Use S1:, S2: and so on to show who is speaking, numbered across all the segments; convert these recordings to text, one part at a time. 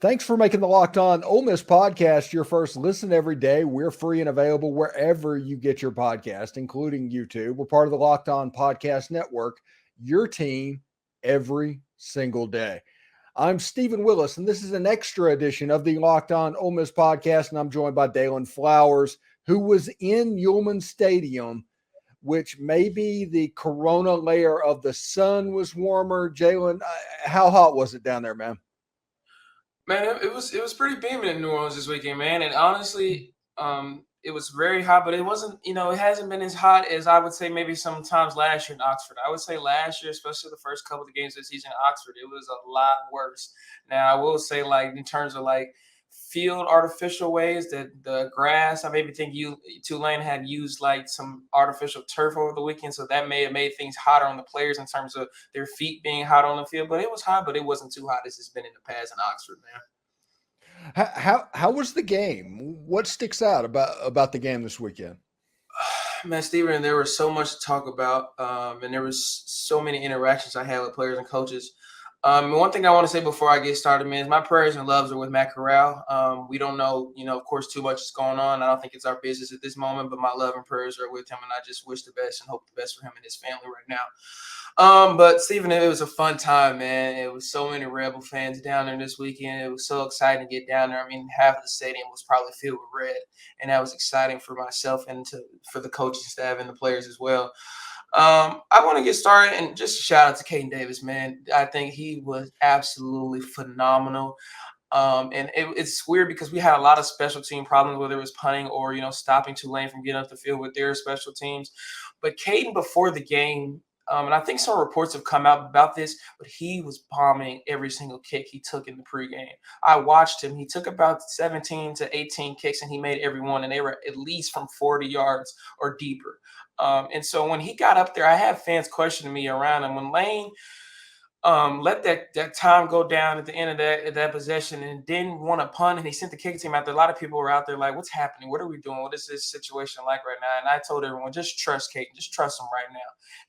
S1: Thanks for making the Locked On Ole Miss podcast your first listen every day. We're free and available wherever you get your podcast, including YouTube. We're part of the Locked On Podcast Network, your team every single day. I'm Stephen Willis, and this is an extra edition of the Locked On Ole Miss podcast, and I'm joined by Daylan Flowers, who was in Yulman Stadium, which maybe the corona layer of the sun was warmer. Jalen, how hot was it down there, man?
S2: Man, it was pretty beaming in New Orleans this weekend, man. And honestly, it was very hot, but it wasn't. It hasn't been as hot as I would say maybe sometimes last year in Oxford. I would say last year, especially the first couple of games of the season in Oxford, it was a lot worse. Now I will say, like in terms of like field artificial ways that the grass, I maybe think Tulane had used like some artificial turf over the weekend, so that may have made things hotter on the players in terms of their feet being hot on the field. But it was hot, but it wasn't too hot as it's been in the past in Oxford, man.
S1: How was the game? What sticks out about the game this weekend?
S2: Man, Steven, there was so much to talk about, and there was so many interactions I had with players and coaches. And one thing I want to say before I get started, man, is my prayers and loves are with Matt Corral. We don't know, of course, too much is going on. I don't think it's our business at this moment, but my love and prayers are with him, and I just wish the best and hope the best for him and his family right now. But Stephen, it was a fun time, man. It was so many Rebel fans down there this weekend. It was so exciting to get down there. I mean, half of the stadium was probably filled with red, and that was exciting for myself and for the coaching staff and the players as well. I want to get started and just a shout out to Caden Davis, man. I think he was absolutely phenomenal. And it's weird because we had a lot of special team problems, whether it was punting or stopping Tulane from getting up the field with their special teams. But Caden before the game, and I think some reports have come out about this, but he was bombing every single kick he took in the pregame. I watched him. He took about 17 to 18 kicks, and he made every one, and they were at least from 40 yards or deeper. And so when he got up there, I had fans questioning me around him. When Lane let that time go down at the end of that possession and didn't want to punt, and he sent the kick team out there. A lot of people were out there like, "What's happening? What are we doing? What is this situation like right now?" And I told everyone, "Just trust Kate. Just trust him right now."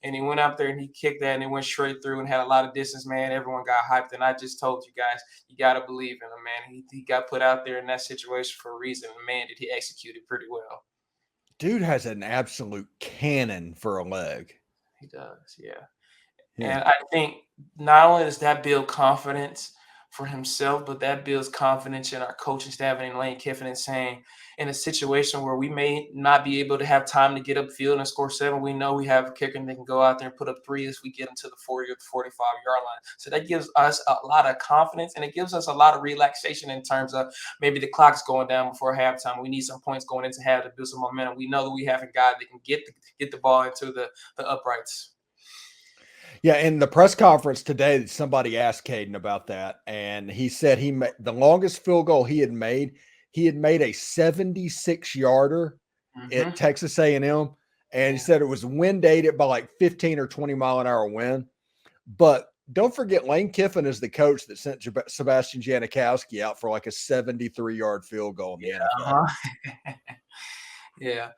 S2: And he went out there and he kicked that, and it went straight through and had a lot of distance. Man, everyone got hyped, and I just told you guys, you got to believe in him, man. He got put out there in that situation for a reason, and man, did he execute it pretty well.
S1: Dude has an absolute cannon for a leg.
S2: He does, yeah.
S1: Yeah.
S2: And I think not only does that build confidence for himself, but that builds confidence in our coaching staff and in Lane Kiffin and saying, in a situation where we may not be able to have time to get upfield and score seven, we know we have a kicker and they can go out there and put up three as we get into the 40 or the 45-yard line. So that gives us a lot of confidence, and it gives us a lot of relaxation in terms of maybe the clock's going down before halftime. We need some points going into half to build some momentum. We know that we have a guy that can get the ball into the uprights.
S1: Yeah, in the press conference today, somebody asked Caden about that, and he said he made the longest field goal he had made. He had made a 76-yarder
S2: Mm-hmm.
S1: at Texas A&M, and he said it was wind aided by like 15 or 20-mile-an-hour wind. But don't forget, Lane Kiffin is the coach that sent Sebastian Janikowski out for like a 73-yard field goal in the NFL.
S2: Uh-huh. Yeah.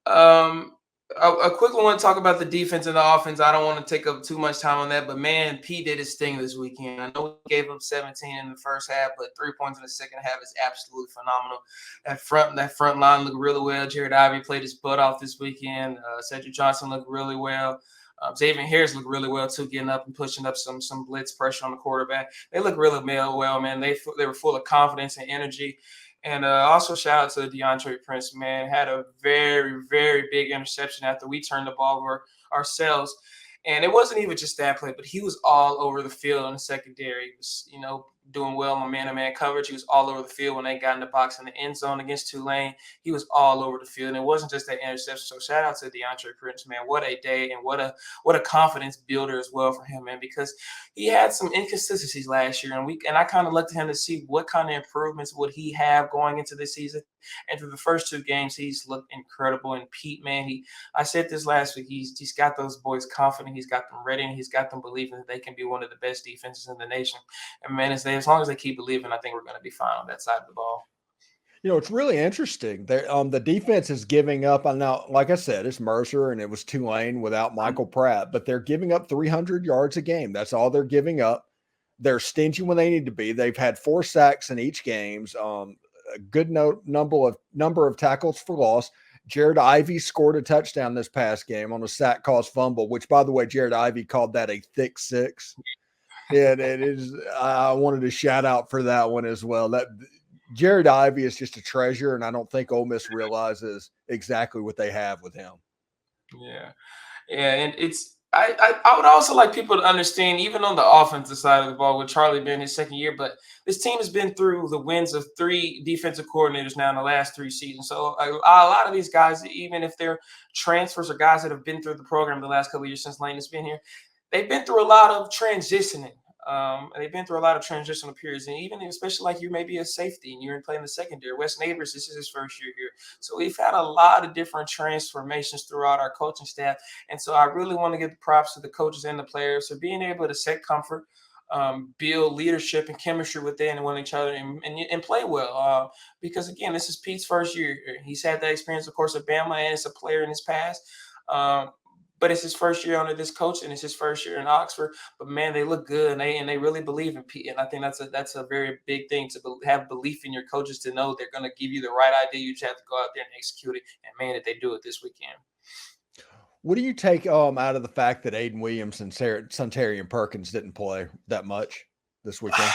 S2: Um, I quickly want to talk about the defense and the offense. I don't want to take up too much time on that, but man, P did his thing this weekend. I know he gave up 17 in the first half, but 3 points in the second half is absolutely phenomenal. That front line looked really well. Jared Ivey played his butt off this weekend. Cedric Johnson looked really well. Xavier Harris looked really well too, getting up and pushing up some blitz pressure on the quarterback. They look really well, man. They were full of confidence and energy. And also shout out to DeAndre Prince, man. Had a very, very big interception after we turned the ball over ourselves. And it wasn't even just that play, but he was all over the field in the secondary. He was, doing well on man-to-man coverage. He was all over the field when they got in the box in the end zone against Tulane. He was all over the field. And it wasn't just that interception. So shout out to DeAndre Prince, man. What a day and what a confidence builder as well for him, man, because he had some inconsistencies last year. And I kind of looked at him to see what kind of improvements would he have going into this season. And for the first two games, he's looked incredible. And Pete, man, I said this last week, he's got those boys confident. He's got them ready, and he's got them believing that they can be one of the best defenses in the nation. And man, as long as they keep believing, I think we're going to be fine on that side of the ball.
S1: It's really interesting. The defense is giving up. Now, like I said, it's Mercer and it was Tulane without Michael Pratt, but they're giving up 300 yards a game. That's all they're giving up. They're stingy when they need to be. They've had 4 sacks in each games. A good number of tackles for loss. Jared Ivey scored a touchdown this past game on a sack caused fumble, which, by the way, Jared Ivey called that a thick six. And it is. I wanted to shout out for that one as well. That Jared Ivey is just a treasure, and I don't think Ole Miss realizes exactly what they have with him.
S2: Yeah. Yeah, and I would also like people to understand, even on the offensive side of the ball, with Charlie being his second year, but this team has been through the wins of 3 defensive coordinators now in the last 3 seasons. So a lot of these guys, even if they're transfers or guys that have been through the program the last couple of years since Lane has been here, they've been through a lot of transitioning. They've been through a lot of transitional periods, and even especially like you may be a safety and you're playing the secondary. Wes Neighbors, this is his first year here, so we've had a lot of different transformations throughout our coaching staff. And so I really want to give the props to the coaches and the players for being able to set comfort, build leadership and chemistry within and with each other, and play well. Because again, this is Pete's first year. He's had that experience, of course, at Bama, and it's a player in his past. But it's his first year under this coach, and it's his first year in Oxford. But man, they look good, and they really believe in Pete. And I think that's a very big thing, to have belief in your coaches, to know they're going to give you the right idea. You just have to go out there and execute it. And man, did they do it this weekend.
S1: What do you take out of the fact that Aiden Williams and Suntarian Perkins didn't play that much this weekend?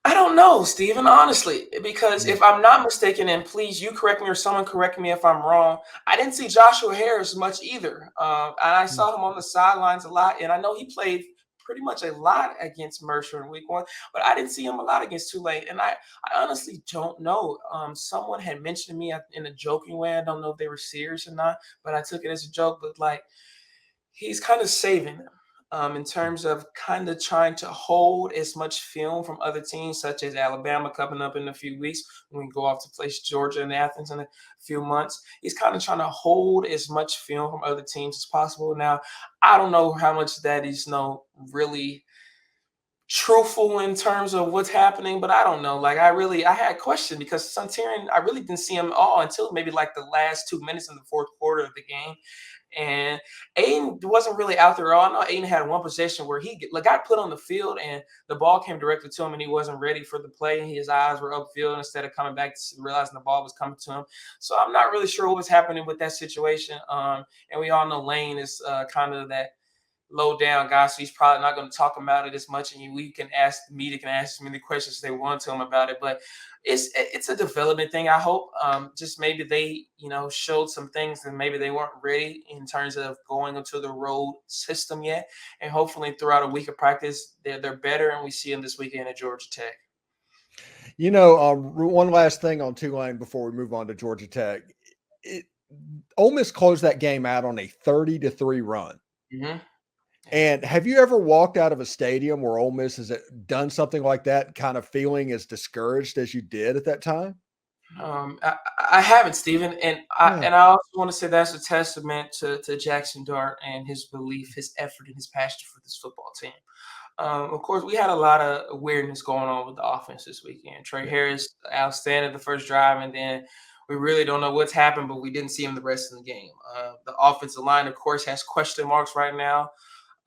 S2: I don't know, Stephen, honestly, because if I'm not mistaken, and please you correct me or someone correct me if I'm wrong, I didn't see Joshua Harris much either. And I saw him on the sidelines a lot, and I know he played pretty much a lot against Mercer in week 1, but I didn't see him a lot against Tulane. And I honestly don't know. Someone had mentioned to me in a joking way. I don't know if they were serious or not, but I took it as a joke. But like, he's kind of saving them. In terms of kind of trying to hold as much film from other teams, such as Alabama coming up in a few weeks when we go off to place Georgia and Athens in a few months. He's kind of trying to hold as much film from other teams as possible. Now, I don't know how much that is really truthful in terms of what's happening, but I don't know. Like, I had questions because Suntarian, I really didn't see him all until maybe like the last 2 minutes in the fourth quarter of the game. And Aiden wasn't really out there. I know Aiden had one possession where he got put on the field and the ball came directly to him and he wasn't ready for the play. His eyes were upfield instead of coming back to realizing the ball was coming to him. So I'm not really sure what was happening with that situation. And we all know Lane is kind of that low down guy, so he's probably not going to talk about it as much. And we can ask the media, can ask as many questions they want to him about it. But it's a development thing. I hope just maybe they showed some things and maybe they weren't ready in terms of going into the road system yet. And hopefully throughout a week of practice, they're better, and we see them this weekend at Georgia Tech.
S1: One last thing on Tulane before we move on to Georgia Tech. Ole Miss closed that game out on a 30-3 run.
S2: Mm-hmm.
S1: And have you ever walked out of a stadium where Ole Miss has done something like that, kind of feeling as discouraged as you did at that time?
S2: I haven't, Stephen, and I also want to say that's a testament to Jaxson Dart and his belief, his effort, and his passion for this football team. Of course, we had a lot of weirdness going on with the offense this weekend. Trey Harris outstanding the first drive, and then we really don't know what's happened, but we didn't see him the rest of the game. The offensive line, of course, has question marks right now.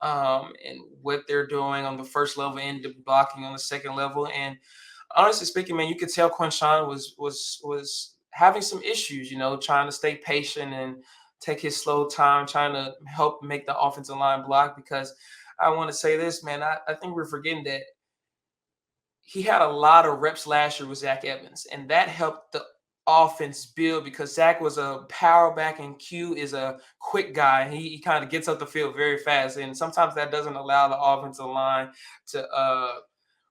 S2: And what they're doing on the first level and blocking on the second level. And honestly speaking, man, you could tell Quinshawn was having some issues, trying to stay patient and take his slow time, trying to help make the offensive line block. Because I want to say this, man, I think we're forgetting that he had a lot of reps last year with Zach Evans, and that helped the offense build because Zach was a power back and Q is a quick guy. He kind of gets up the field very fast, and sometimes that doesn't allow the offensive line to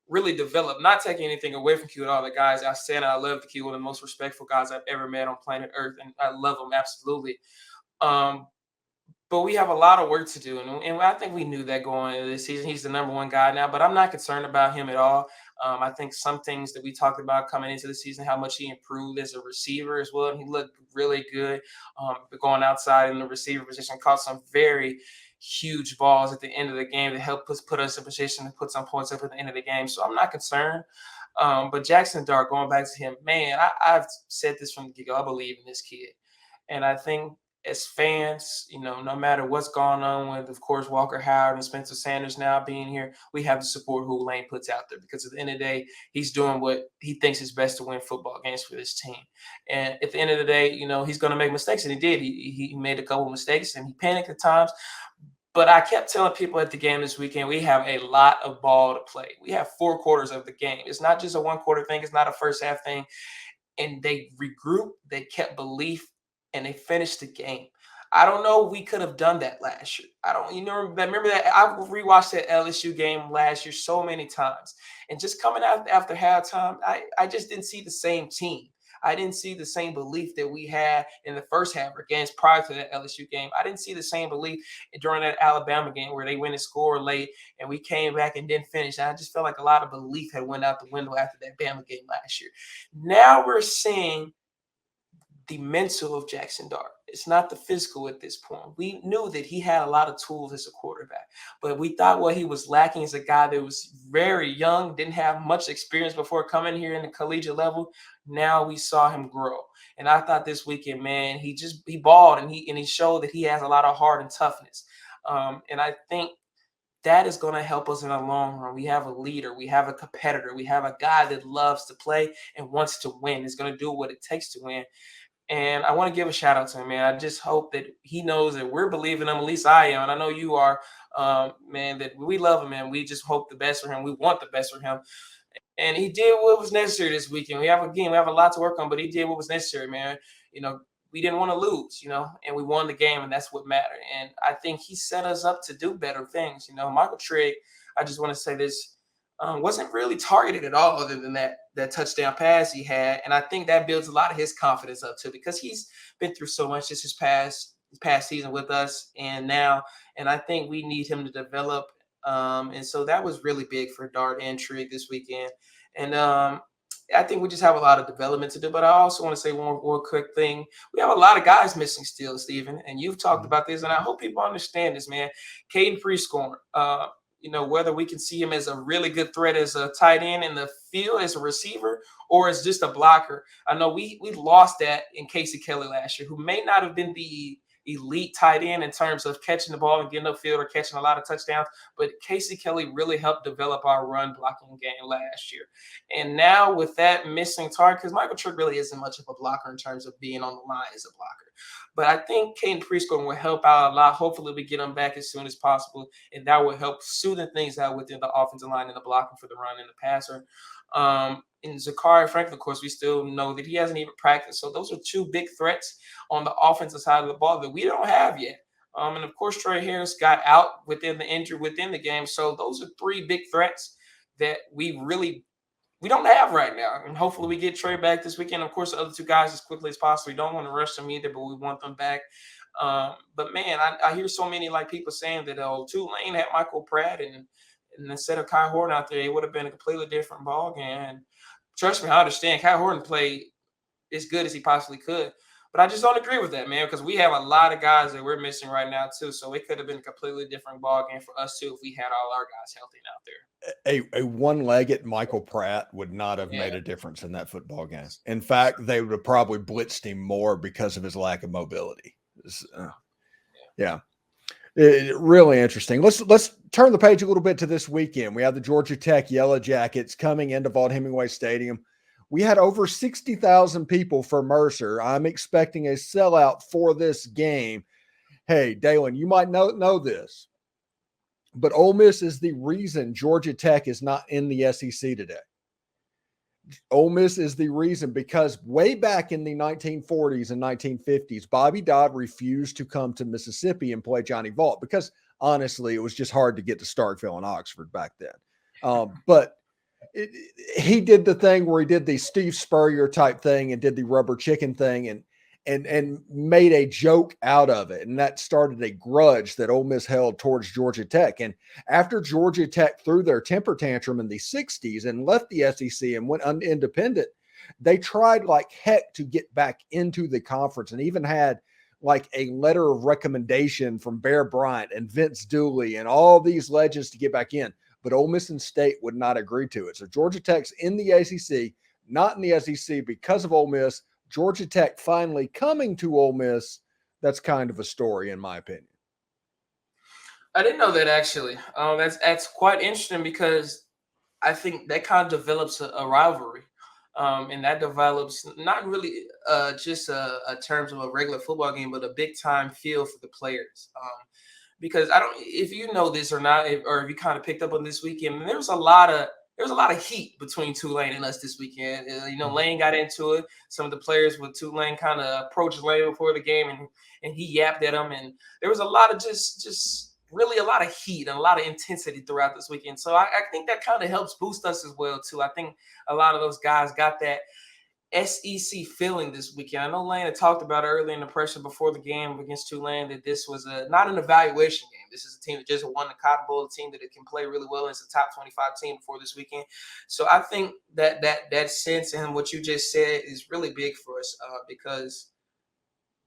S2: really develop. Not taking anything away from Q at all. The guys I said I love the Q, one of the most respectful guys I've ever met on planet Earth, and I love him absolutely. But we have a lot of work to do, and I think we knew that going into this season. He's the number one guy now, but I'm not concerned about him at all. I think some things that we talked about coming into the season, how much he improved as a receiver as well, and he looked really good going outside in the receiver position, caught some very huge balls at the end of the game that helped us put us in position to put some points up at the end of the game. So I'm not concerned. But Jaxson Dart, going back to him, man, I've said this from the get-go. I believe in this kid. And I think as fans, no matter what's going on with, of course, Walker Howard and Spencer Sanders now being here, we have to support who Lane puts out there, because at the end of the day, he's doing what he thinks is best to win football games for this team. And at the end of the day, he's going to make mistakes, and he did. He made a couple of mistakes, and he panicked at times. But I kept telling people at the game this weekend, we have a lot of ball to play. We have 4 quarters of the game. It's not just a 1-quarter thing. It's not a first half thing. And they regrouped, they kept belief, and they finished the game. I don't know if we could have done that last year. I don't, remember that I rewatched that LSU game last year so many times. And just coming out after halftime, I just didn't see the same team. I didn't see the same belief that we had in the first half against prior to that LSU game. I didn't see the same belief during that Alabama game where they went and scored late and we came back and didn't finish. And I just felt like a lot of belief had went out the window after that Bama game last year. Now we're seeing the mental of Jaxson Dart. It's not the physical at this point. We knew that he had a lot of tools as a quarterback, but we thought what he was lacking is a guy that was very young, didn't have much experience before coming here in the collegiate level. Now we saw him grow. And I thought this weekend, man, he balled and he showed that he has a lot of heart and toughness. And I think that is going to help us in the long run. We have a leader. We have a competitor. We have a guy that loves to play and wants to win. Is going to do what it takes to win. And I want to give a shout out to him, man. I just hope that he knows that we're believing him. At least I am. And I know you are, man, that we love him, and we just hope the best for him. We want the best for him. And he did what was necessary this weekend. We have a lot to work on, but he did what was necessary, man. We didn't want to lose, and we won the game, and that's what mattered. And I think he set us up to do better things. Michael Trigg, I just want to say this, wasn't really targeted at all other than that touchdown pass he had. And I think that builds a lot of his confidence up too, because he's been through so much just his past season with us and now. And I think we need him to develop. And so that was really big for Dart and Trigg this weekend. And I think we just have a lot of development to do. But I also want to say one quick thing. We have a lot of guys missing still, Stephen. And you've talked about this, and I hope people understand this, man. Caden Prescorn, whether we can see him as a really good threat as a tight end in the field, as a receiver, or as just a blocker. I know we lost that in Casey Kelly last year, who may not have been the elite tight end in terms of catching the ball and getting upfield or catching a lot of touchdowns, but Casey Kelly really helped develop our run blocking game last year. And now with that missing target, because Michael Trigg really isn't much of a blocker in terms of being on the line as a blocker. But I think Caden Prescorn will help out a lot. Hopefully we get him back as soon as possible, and that will help soothing things out within the offensive line and the blocking for the run and the passer. And Zachary Franklin, of course, we still know that he hasn't even practiced. So those are 2 big threats on the offensive side of the ball that we don't have yet. And of course, Trey Harris got out within the injury within the game. So those are 3 big threats that we don't have right now. And hopefully we get Trey back this weekend. Of course, the other 2 guys as quickly as possible. We don't want to rush them either, but we want them back. But man, I hear so many people saying that Tulane had Michael Pratt and instead of Kai Horton out there, it would have been a completely different ball game. And trust me, I understand. Kai Horton played as good as he possibly could. But I just don't agree with that, man, because we have a lot of guys that we're missing right now, too. So it could have been a completely different ball game for us, too, if we had all our guys healthy out there.
S1: A one-legged Michael Pratt would not have made a difference in that football game. In fact, they would have probably blitzed him more because of his lack of mobility. Really interesting. Let's turn the page a little bit to this weekend. We have the Georgia Tech Yellow Jackets coming into Vaught Hemingway Stadium. We had over 60,000 people for Mercer. I'm expecting a sellout for this game. Hey, Daylan, you might know this, but Ole Miss is the reason Georgia Tech is not in the SEC today. Ole Miss is the reason, because way back in the 1940s and 1950s, Bobby Dodd refused to come to Mississippi and play Johnny Vaught because, honestly, it was just hard to get to Starkville and Oxford back then. But he did the thing where he did the Steve Spurrier type thing and did the rubber chicken thing and made a joke out of it. And that started a grudge that Ole Miss held towards Georgia Tech. And after Georgia Tech threw their temper tantrum in the 60s and left the SEC and went independent, they tried like heck to get back into the conference and even had like a letter of recommendation from Bear Bryant and Vince Dooley and all these legends to get back in. But Ole Miss and State would not agree to it. So Georgia Tech's in the ACC, not in the SEC because of Ole Miss. Georgia Tech finally coming to Ole Miss That's kind of a story, in my opinion.
S2: I didn't know that actually. That's quite interesting because I think that kind of develops a rivalry. And that develops not really just a terms of a regular football game, but a big time feel for the players. Because I don't, if you know this or not, or if you kind of picked up on this weekend, there was a lot of heat between Tulane and us this weekend. Lane got into it. Some of the players with Tulane kind of approached Lane before the game, and he yapped at him, and there was a lot of just really a lot of heat and a lot of intensity throughout this weekend. So I think that kind of helps boost us as well too. I think a lot of those guys got that SEC feeling this weekend. I know Lane had talked about early in the pressure before the game against Tulane that this was not an evaluation game. This is a team that just won the Cotton Bowl, a team that it can play really well. It's a top 25 team before this weekend. So I think that sense and what you just said is really big for us because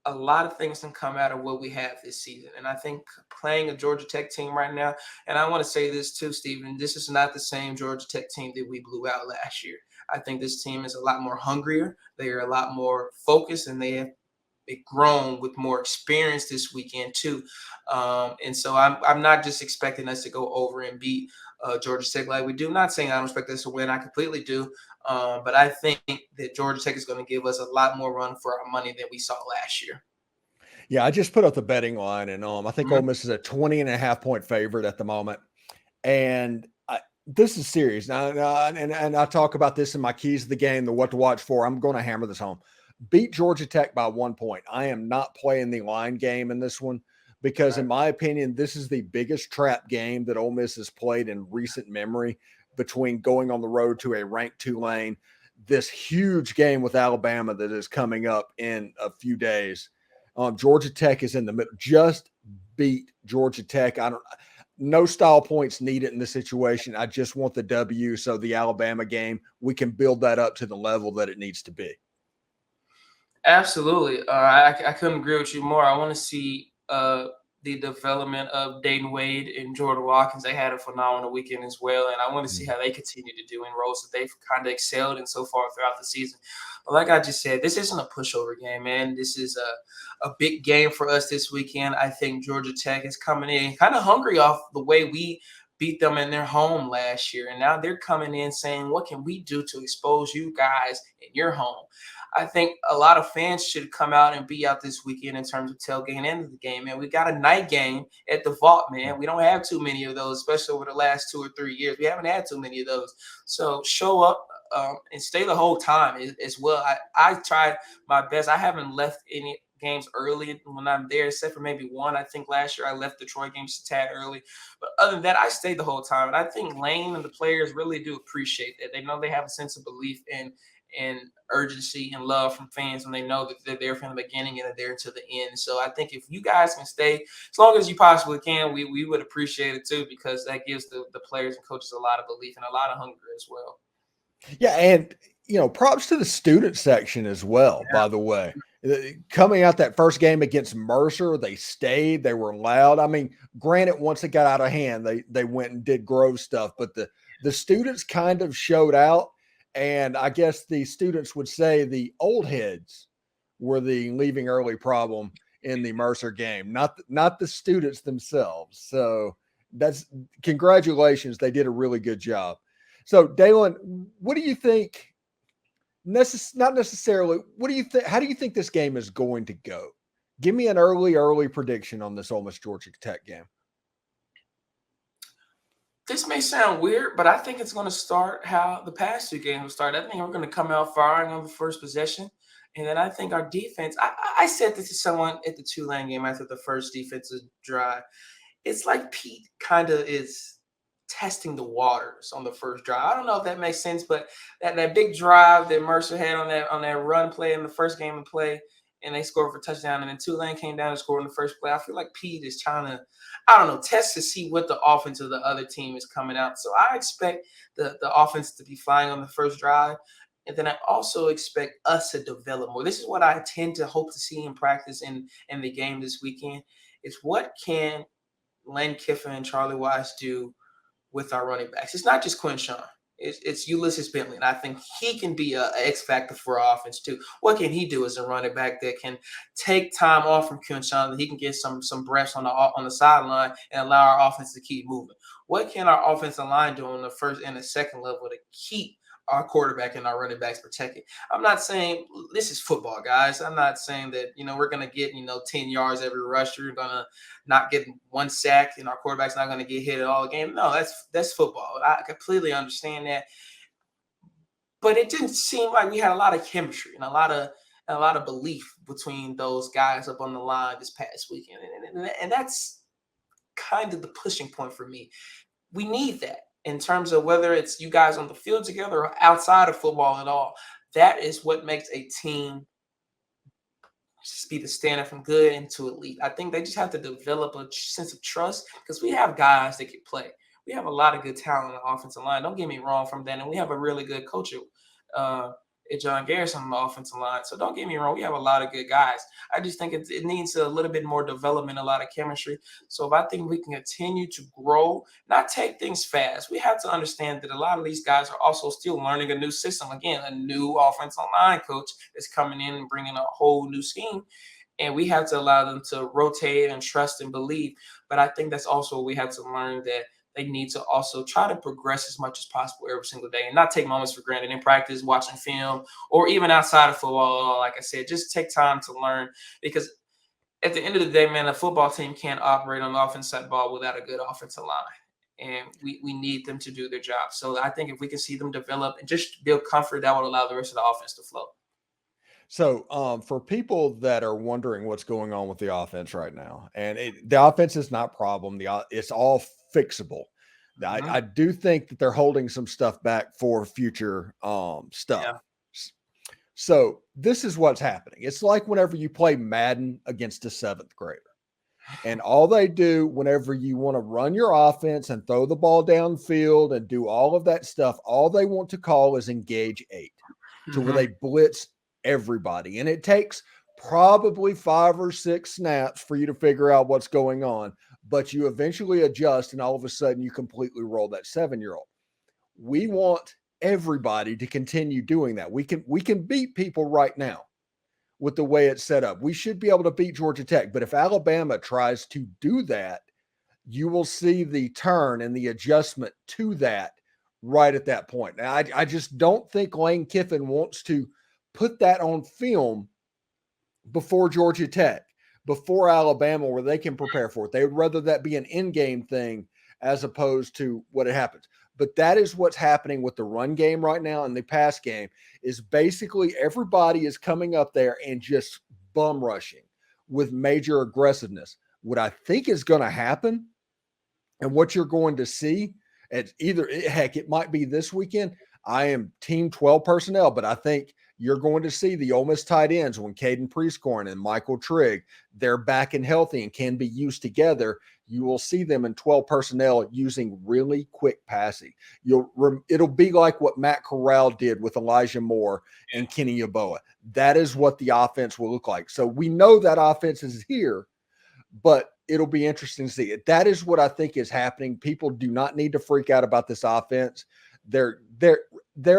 S2: a lot of things can come out of what we have this season. And I think playing a Georgia Tech team right now, and I want to say this too, Stephen, this is not the same Georgia Tech team that we blew out last year. I think this team is a lot more hungrier. They are a lot more focused, and they've grown with more experience this weekend too. And so I'm not just expecting us to go over and beat Georgia Tech like we do. Not saying I don't expect us to win. I completely do. But I think that Georgia Tech is going to give us a lot more run for our money than we saw last year.
S1: Yeah, I just put up the betting line, and I think Ole Miss is a 20.5-point favorite at the moment. And this is serious. Now, and I talk about this in my keys of the game, the what to watch for. I'm going to hammer this home. Beat Georgia Tech by 1 point. I am not playing the line game in this one because, in my opinion, this is the biggest trap game that Ole Miss has played in recent memory between going on the road to a ranked Tulane, this huge game with Alabama that is coming up in a few days. Georgia Tech is in the middle. Just beat Georgia Tech. No style points needed in this situation. I just want the W. So the Alabama game, we can build that up to the level that it needs to be.
S2: Absolutely. I couldn't agree with you more. I want to see the development of Dayton Wade and Jordan Watkins. They had a phenomenal weekend as well, and I want to see how they continue to do in roles that they've kind of excelled in so far throughout the season. But like I just said, this isn't a pushover game, man. This is a big game for us this weekend. I think Georgia Tech is coming in kind of hungry off the way we beat them in their home last year, and now they're coming in saying, what can we do to expose you guys in your home? I think a lot of fans should come out and be out this weekend in terms of tailgating into the game, man. We got a night game at the Vault, man. We don't have too many of those, especially over the last 2 or 3 years. We haven't had too many of those. So show up and stay the whole time as well. I tried my best. I haven't left any games early when I'm there, except for maybe one. I think last year I left the Troy games a tad early. But other than that, I stayed the whole time. And I think Lane and the players really do appreciate that. They know they have a sense of belief and urgency and love from fans when they know that they're there from the beginning and they're there to the end. So I think if you guys can stay as long as you possibly can, we would appreciate it too, because that gives the players and coaches a lot of belief and a lot of hunger as well.
S1: Yeah, and props to the student section as well, by the way. Coming out that first game against Mercer, they stayed, they were loud. I mean, granted, once it got out of hand, they went and did Grove stuff, but the students kind of showed out. And I guess the students would say the old heads were the leaving early problem in the Mercer game, not the students themselves. So that's congratulations. They did a really good job. So Daylan, what do you think? Not necessarily. What do you think? How do you think this game is going to go? Give me an early prediction on this Ole Miss Georgia Tech game.
S2: This may sound weird, but I think it's going to start how the past 2 games will start. I think we're going to come out firing on the first possession. And then I think our defense, I said this to someone at the Tulane game after the first defensive drive. It's like Pete kind of is testing the waters on the first drive. I don't know if that makes sense, but that big drive that Mercer had on that run play in the first game of play, and they scored for a touchdown, and then Tulane came down and scored in the first play. I feel like Pete is trying to, test to see what the offense of the other team is coming out. So I expect the offense to be flying on the first drive. And then I also expect us to develop more. This is what I tend to hope to see in practice in the game this weekend. Is what can Lane Kiffin and Charlie Wise do with our running backs? It's not just Quinn Sean. It's Ulysses Bentley, and I think he can be a X factor for our offense too. What can he do as a running back that can take time off from Keonshawn, that he can get some breaths on the sideline and allow our offense to keep moving? What can our offensive line do on the first and the second level to keep our quarterback and our running backs protected? I'm not saying this is football, guys. I'm not saying that, we're going to get, 10 yards every rush. You're going to not get one sack and our quarterback's not going to get hit at all game. No, that's football. I completely understand that. But it didn't seem like we had a lot of chemistry and a lot of belief between those guys up on the line this past weekend. And that's kind of the pushing point for me. We need that. In terms of whether it's you guys on the field together or outside of football at all, that is what makes a team just be the standard from good into elite. I think they just have to develop a sense of trust because we have guys that can play. We have a lot of good talent on the offensive line. Don't get me wrong from that. And we have a really good coach at John Garrison on the offensive line. So don't get me wrong. We have a lot of good guys. I just think it needs a little bit more development, a lot of chemistry. So if I think we can continue to grow, not take things fast, we have to understand that a lot of these guys are also still learning a new system. Again, a new offensive line coach is coming in and bringing a whole new scheme. And we have to allow them to rotate and trust and believe. But I think that's also we have to learn that they need to also try to progress as much as possible every single day and not take moments for granted in practice, watching film, or even outside of football. Like I said, just take time to learn because at the end of the day, man, a football team can't operate on the offensive side ball without a good offensive line. And we need them to do their job. So I think if we can see them develop and just build comfort, that would allow the rest of the offense to flow.
S1: So, for people that are wondering what's going on with the offense right now, and the offense is not problem. It's all fixable. I do think that they're holding some stuff back for future stuff.
S2: Yeah.
S1: So this is what's happening. It's like whenever you play Madden against a seventh grader, and all they do whenever you want to run your offense and throw the ball downfield and do all of that stuff, all they want to call is engage 8 to where they blitz everybody. And it takes probably 5 or 6 snaps for you to figure out what's going on, but you eventually adjust and all of a sudden you completely roll that 7-year-old. We want everybody to continue doing that. We can beat people right now with the way it's set up. We should be able to beat Georgia Tech, but if Alabama tries to do that, you will see the turn and the adjustment to that right at that point. Now, I just don't think Lane Kiffin wants to put that on film before Georgia Tech, before Alabama, where they can prepare for it. They would rather that be an in-game thing as opposed to what it happens. But that is what's happening with the run game right now and the pass game is basically everybody is coming up there and just bum rushing with major aggressiveness. What I think is going to happen and what you're going to see at it might be this weekend. I am team 12 personnel, but I think you're going to see the Ole Miss tight ends when Caden Prieskorn and Michael Trigg, they're back and healthy and can be used together. You will see them in 12 personnel using really quick passing. It'll be like what Matt Corral did with Elijah Moore and Kenny Yeboah. That is what the offense will look like. So we know that offense is here, but it'll be interesting to see it. That is what I think is happening. People do not need to freak out about this offense. They're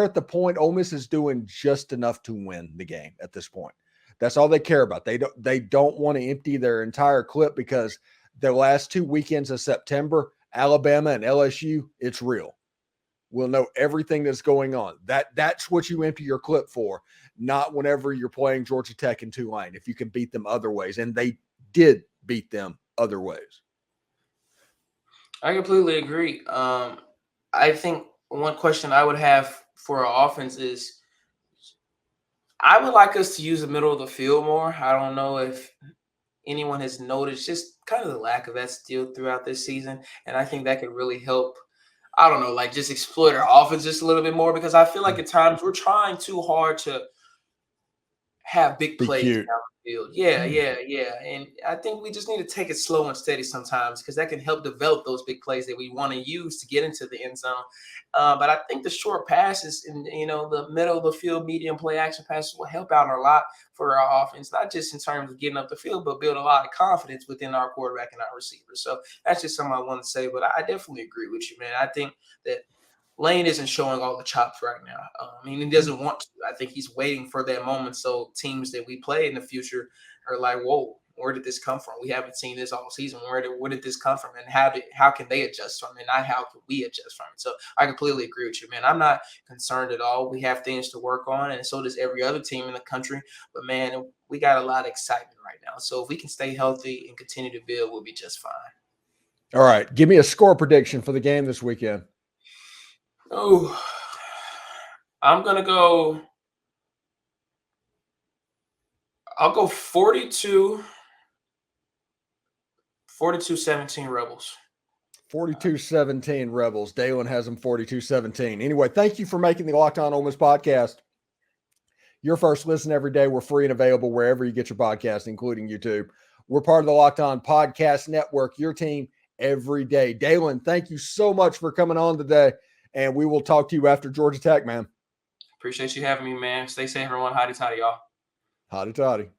S1: at the point Ole Miss is doing just enough to win the game at this point. That's all they care about. They don't want to empty their entire clip because their last 2 weekends of September, Alabama and LSU, it's real. We'll know everything that's going on. That's what you empty your clip for, not whenever you're playing Georgia Tech and Tulane, if you can beat them other ways. And they did beat them other ways.
S2: I completely agree. I think one question I would have for our offense is I would like us to use the middle of the field more. I don't know if anyone has noticed just kind of the lack of that still throughout this season. And I think that could really help, I don't know, like just exploit our offense just a little bit more because I feel like at times we're trying too hard to have big plays down the field. Yeah. And I think we just need to take it slow and steady sometimes because that can help develop those big plays that we want to use to get into the end zone. But I think the short passes and, the middle of the field, medium play action passes will help out a lot for our offense, not just in terms of getting up the field, but build a lot of confidence within our quarterback and our receivers. So that's just something I want to say, but I definitely agree with you, man. I think that Lane isn't showing all the chops right now. He doesn't want to. I think he's waiting for that moment. So teams that we play in the future are like, whoa, where did this come from? We haven't seen this all season. Where did this come from? And how can they adjust from it? Not how can we adjust from it? So I completely agree with you, man. I'm not concerned at all. We have things to work on, and so does every other team in the country. But man, we got a lot of excitement right now. So if we can stay healthy and continue to build, we'll be just fine.
S1: All right. Give me a score prediction for the game this weekend.
S2: Oh, I'm going to go. I'll go 42-17 Rebels.
S1: 42-17 Rebels. Daylan has them 42-17. Anyway, thank you for making the Locked On Ole Miss podcast your first listen every day. We're free and available wherever you get your podcast, including YouTube. We're part of the Locked On Podcast Network, your team every day. Daylan, thank you so much for coming on today, and we will talk to you after Georgia Tech, man.
S2: Appreciate you having me, man. Stay safe, everyone. Hotty toddy, y'all.
S1: Hotty toddy.